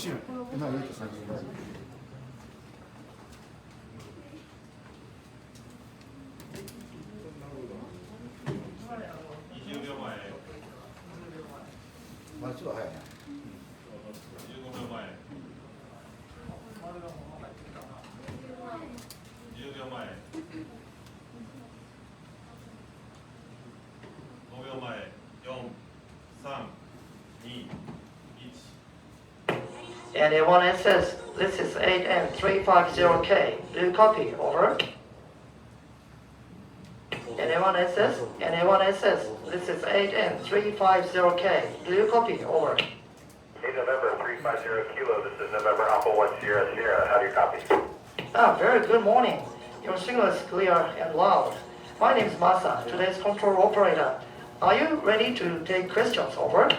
週今言うと30秒まあちょっと早いな15秒前10秒前5秒前4、3、2、1 Anyone SS, this is 8N350K. Do you copy? Over. Anyone SS, this is 8N350K. Do you copy? Over. 8 November 350 Kilo, this is November Alpha 1 Sierra Sierra. How do you copy? Very good morning. Your signal is clear and loud. My name is Masa, today's control operator. Are you ready to take questions? Over.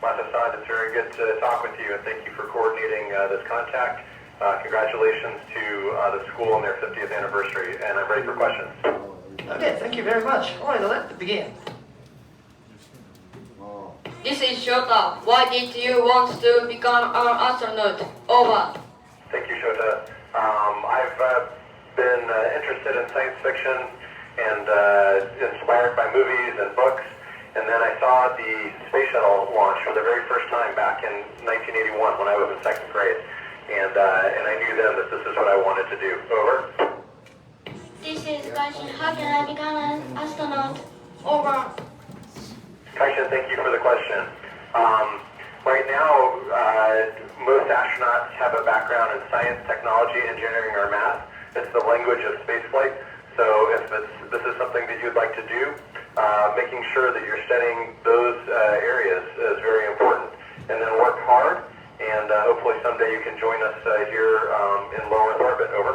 Masa-san, it's very good to talk with you, and thank you for coordinating this contact. Congratulations to the school on their 50th anniversary, and I'm ready for questions. Okay, thank you very much. All right, let's begin. This is Shota. Why did you want to become an astronaut? Over. Thank you, Shota. I've been interested in science fiction and inspired by movies and books. And then I saw the space shuttle launch for the very first time back in 1981 when I was in second grade. And I knew then that this is what I wanted to do. Over. This is Kaishin. How can I become an astronaut? Over. Kaishin, thank you for the question. Right now, most astronauts have a background in science, technology, engineering, or math. It's the language of spaceflight. So if this is something that you'd like to do, making sure that you're studying those areas is very important. And then work hard, and hopefully someday you can join us here in low Earth orbit. Over.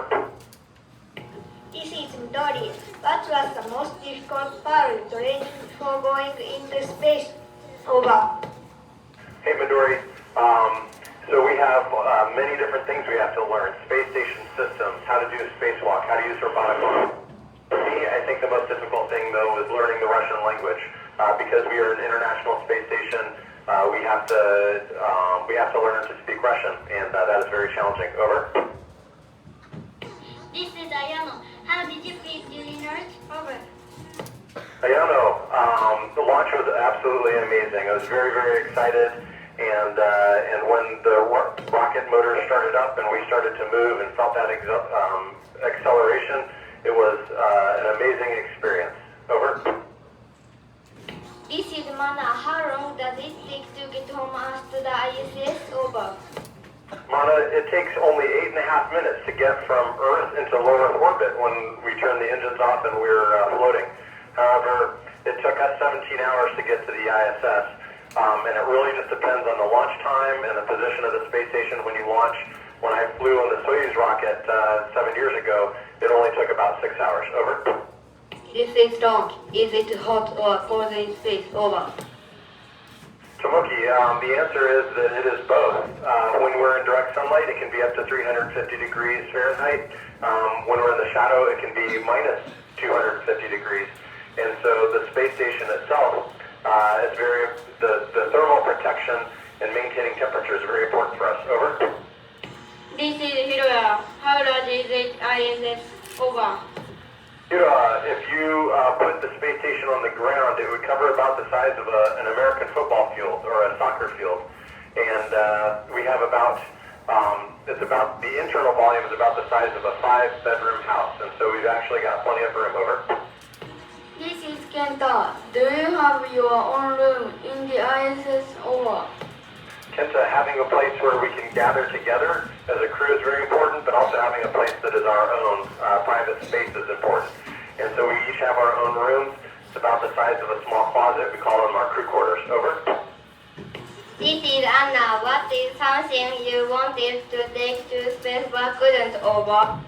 This is Midori. What was the most difficult part of training for going into space? Over. Hey Midori. So we have many different things we have to learn. Space station systems, how to do a spacewalk, how to use robotic arms. For me, I think the most difficult thing, though, is learning the Russian language. Because we are an international space station, we have to learn to speak Russian, and that is very challenging. Over. This is Ayano. How did you feel during Earth? Over. Ayano, the launch was absolutely amazing. I was very, very excited, and when the rocket motor started up and we started to move and felt that acceleration, it was an amazing experience. Over. This is Mana. How long does it take to get from us to the ISS? Over. Mana, it takes only 8.5 minutes to get from Earth into low Earth orbit when we turn the engines off and we're floating. However, it took us 17 hours to get to the ISS, and it really just depends on the launch time and the position of the space station when you launch. When I flew on the Soyuz rocket 7 years ago, it only took about 6 hours. Over. This is Don. Is it hot or cold in space? Over. Tomoki, the answer is that it is both. When we're in direct sunlight, it can be up to 350 degrees Fahrenheit. When we're in the shadow, it can be minus 250 degrees. And so the space station itself is the thermal protection and maintaining temperature is very important for us. Over. This is Hiroya. How large is it ISS? Over. Hiroya, if you put the space station on the ground, it would cover about the size of an American football field or a soccer field. And we have the internal volume is about the size of a 5-bedroom house. And so we've actually got plenty of room. Over. This is Kenta. Do you have your own room in the ISS? Over. Kenta, having a place where we can gather together as a crew is very important, but also having a place that is our own private space is important. And so we each have our own rooms. It's about the size of a small closet. We call them our crew quarters. Over. This is Anna. What is something you wanted to take to space but couldn't? Over.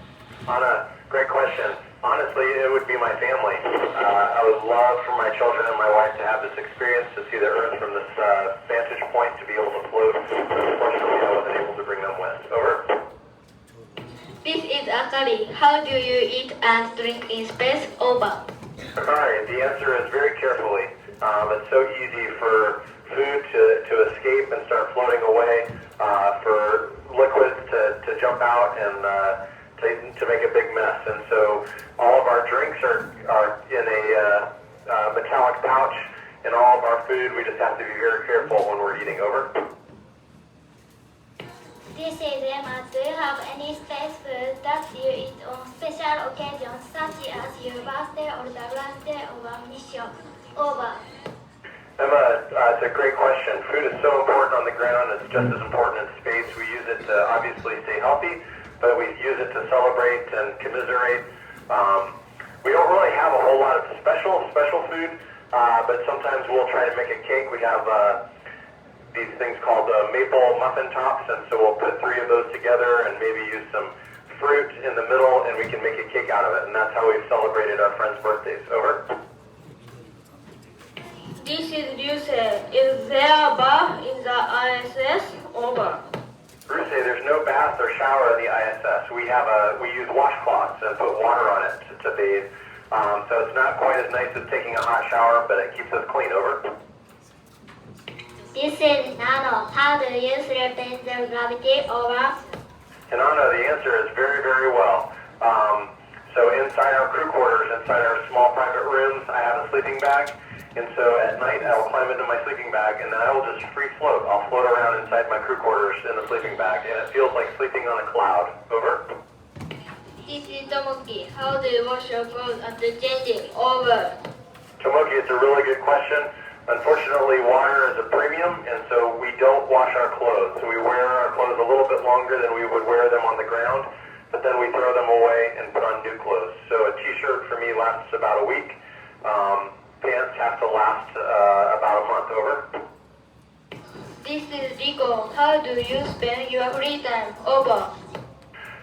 Anna, great question. Honestly, it would be my family. I would love for my children and my wife to have this experience, to see the Earth from this vantage point, to be able to float. Unfortunately, I wasn't able to bring them with. Over. This is Akari. How do you eat and drink in space? Over. Alright, the answer is very carefully. It's so easy for food to escape and start floating away, for jump out and to make a big mess. And so all of our drinks are in a metallic pouch, and all of our food, we just have to be very careful when we're eating. Over. This is Emma. Do you have any space food that you eat on special occasions such as your birthday or the last day of a mission? Over. Emma, it's a great question. Food is so important on the ground. It's just as important in space. We use it to obviously stay healthy, but we use it to celebrate and commiserate. We don't really have a whole lot of special food, but sometimes we'll try to make a cake. We have these things called maple muffin tops, and so we'll put 3 of those together and maybe use some fruit in the middle, and we can make a cake out of it. And that's how we've celebrated our friends' birthdays. Over. This is Ryuse. Is there a bath in the ISS? Over. Ryuse, there's no bath or shower in the ISS. We use washcloths and put water on it to bathe. So it's not quite as nice as taking a hot shower, but it keeps us clean. Over. This is Nano. How do you sleep in the gravity? Over. Hinano, the answer is very, very well. So inside our crew quarters, inside our small private rooms, I have a sleeping bag. And so at night, I will climb into my sleeping bag, and then I will just free float. I'll float around inside my crew quarters in the sleeping bag, and it feels like sleeping on a cloud. Over. This is Tomoki. How do you wash your clothes after changing? Over. Tomoki, it's a really good question. Unfortunately, water is a premium, and so we don't wash our clothes. So we wear our clothes a little bit longer than we would wear them on the ground, but then we throw them away and put on new clothes. So a t-shirt for me lasts about a week. Pants have to last about a month. Over. This is Rico. How do you spend your free time? Over.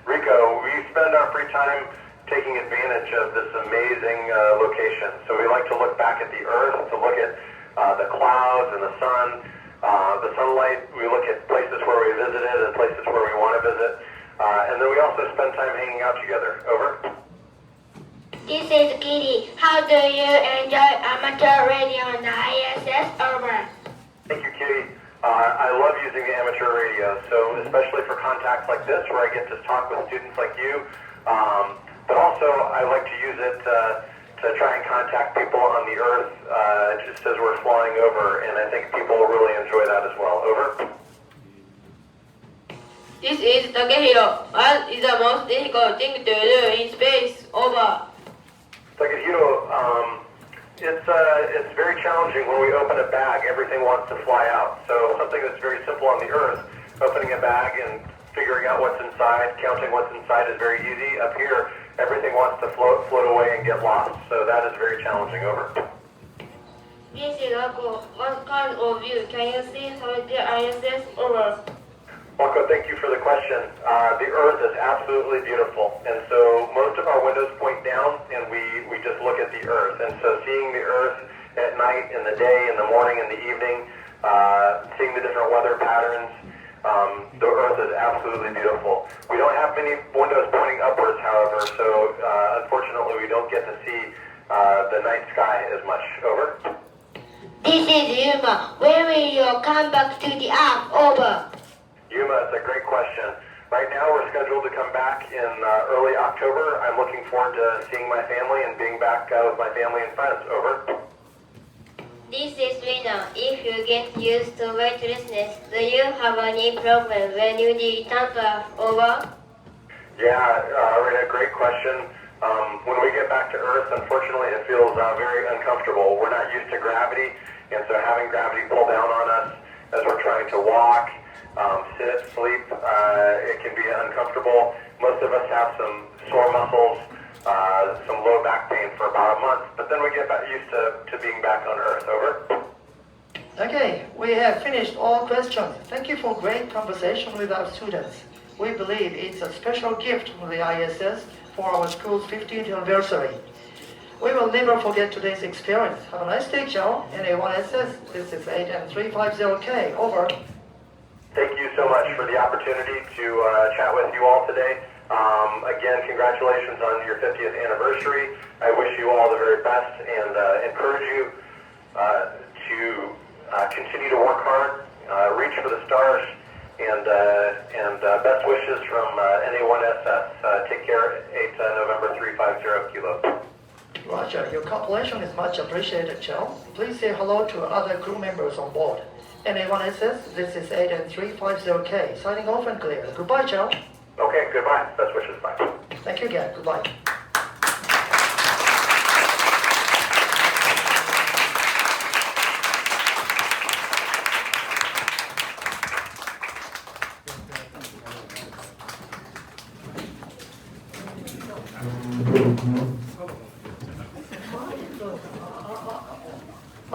Rico, we spend our free time taking advantage of this amazing location. So we like to look back at the Earth, to look at the clouds and the sun, the sunlight. We look at places where we visited and places where we want to visit. And then we also spend time hanging out together. Over. This is Kitty. How do you enjoy amateur radio on the ISS? Over. Thank you, Kitty. I love using the amateur radio, so especially for contacts like this where I get to talk with students like you. But also I like to use it to try and contact people on the Earth just as we're flying over, and I think people will really enjoy that as well. Over. This is Takehiro. What is the most difficult thing to do in space? Over. Takehiro, it's very challenging when we open a bag. Everything wants to fly out. So something that's very simple on the Earth, opening a bag and figuring out what's inside, counting what's inside is very easy. Up here, everything wants to float away and get lost. So that is very challenging. Over. This is Ako. What kind of view can you see from the ISS? Over. Marco, thank you for the question. The Earth is absolutely beautiful, and so most of our windows point down, and we just look at the Earth. And so seeing the Earth at night, in the day, in the morning, in the evening, seeing the different weather patterns, the Earth is absolutely beautiful. We don't have many windows pointing upwards, however, so unfortunately we don't get to see the night sky as much. Over. This is Yuma. When will you come back to the Earth? Over. Yuma, it's a great question. Right now we're scheduled to come back in early October. I'm looking forward to seeing my family and being back with my family and friends. Over. This is Rina. If you get used to weightlessness, do you have any problem when you return to Earth? Over. Yeah, Rina, great question. When we get back to Earth, unfortunately it feels very uncomfortable. We're not used to gravity, and so having gravity pull down on us as we're trying to walk, sit, sleep, it can be uncomfortable. Most of us have some sore muscles, some low back pain for about a month, but then we get back used to being back on Earth. Over. Okay, we have finished all questions. Thank you for great conversation with our students. We believe it's a special gift from the ISS for our school's 50th anniversary. We will never forget today's experience. Have a nice day, Joe. NA1SS, this is 8N350K. Over. Thank you so much for the opportunity to chat with you all today. Again, congratulations on your 50th anniversary. I wish you all the very best and encourage you to continue to work hard, reach for the stars, and best wishes from NA1SS. Take care, 8 November 350 Kilo. Roger, your compilation is much appreciated, Joe. Please say hello to other crew members on board. NA1SS, this is 8 and 350K. Signing off and clear. Goodbye, Joe. Okay, goodbye. Best wishes, bye. Thank you again. Goodbye.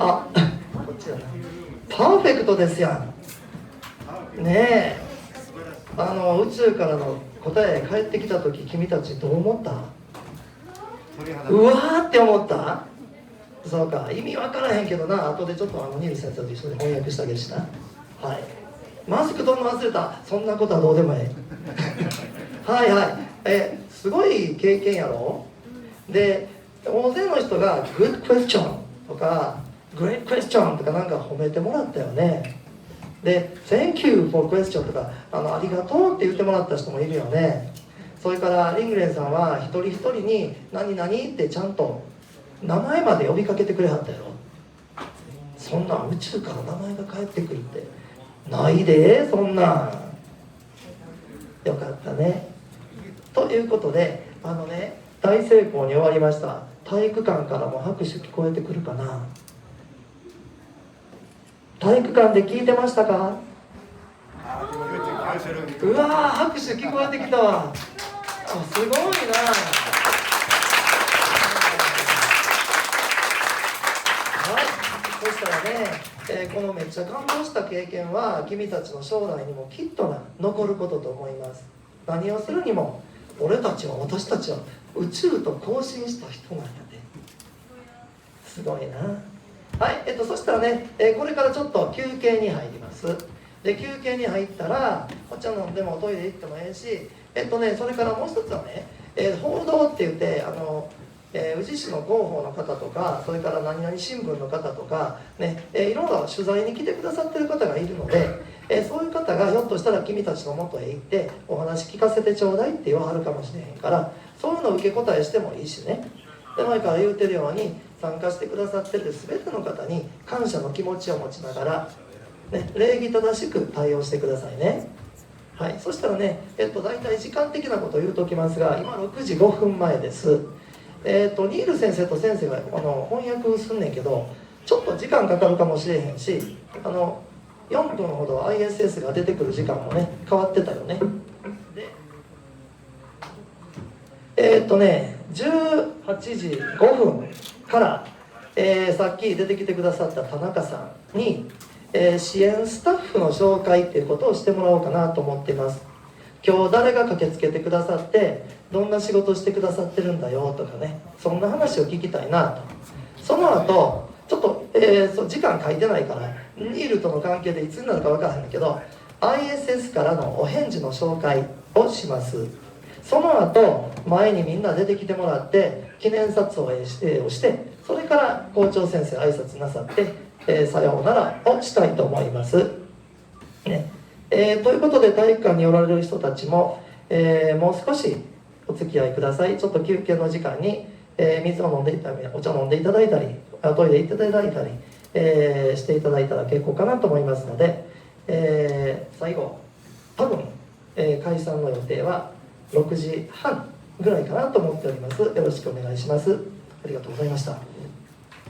あ、こっちだな。パーフェクトですやん。ねえ。宇宙からの答え返ってきた時君たちどう思った？うわーって思った？そうか、意味わからへんけどな。後でちょっとニール先生と一緒に翻訳してあげるしな。はい。マスク取るの忘れた。そんなことはどうでもええ。はいはい。すごい経験やろ。で、大勢の人が Good question とか Great question とかなんか褒めてもらったよね。で、Thank you for question とかありがとうって言ってもらった人もいるよね。それからリングレンさんは一人一人に何々ってちゃんと名前まで呼びかけてくれはったやろ。そんなん宇宙から名前が返ってくるってないで、そんなん。よかったね。ということで大成功に終わりました。体育館からも拍手聞こえてくるかな。体育館で聞いてましたか？うわー、拍手聞こえてきたわ。すごいな。はい、そしたらね、このめっちゃ感動した経験は君たちの将来にもきっと残ることと思います。何をするにも私たちは宇宙と交信した人なんやで。すごいな。はい、そしたらね、これからちょっと休憩に入ります。で、休憩に入ったらお茶飲んでもおトイレ行ってもええし、それからもう一つはね、報道って言って宇治市の広報の方とか、それから何々新聞の方とかね、いろいろ取材に来てくださってる方がいるので、そういう方がひょっとしたら君たちの元へ行ってお話聞かせてちょうだいって言わはるかもしれへんから、そういうのを受け答えしてもいいしね。で、前から言うてるように参加してくださってる全ての方に感謝の気持ちを持ちながら、ね、礼儀正しく対応してくださいね。はい、そしたらね、大体時間的なことを言うときますが、今6時5分前です。ニール先生と先生が翻訳すんねんけど、ちょっと時間かかるかもしれへんし、4分ほど ISS が出てくる時間もね変わってたよね。で18時5分から、さっき出てきてくださった田中さんに、支援スタッフの紹介っていうことをしてもらおうかなと思っています。今日誰が駆けつけてくださってどんな仕事してくださってるんだよとかね、そんな話を聞きたいなと。その後ちょっと、時間書いてないからニールとの関係でいつになるか分からへんけど ISS からのお返事の紹介をします。その後前にみんな出てきてもらって記念撮影をして、それから校長先生挨拶なさって、さようならをしたいと思います、ね。ということで体育館におられる人たちも、もう少しお付き合いください。ちょっと休憩の時間に、水を飲んでいたりお茶飲んでいただいたりトイレ行っていただいたり、していただいたら結構かなと思いますので、最後多分、解散の予定は6時半ぐらいかなと思っております。よろしくお願いします。ありがとうございました。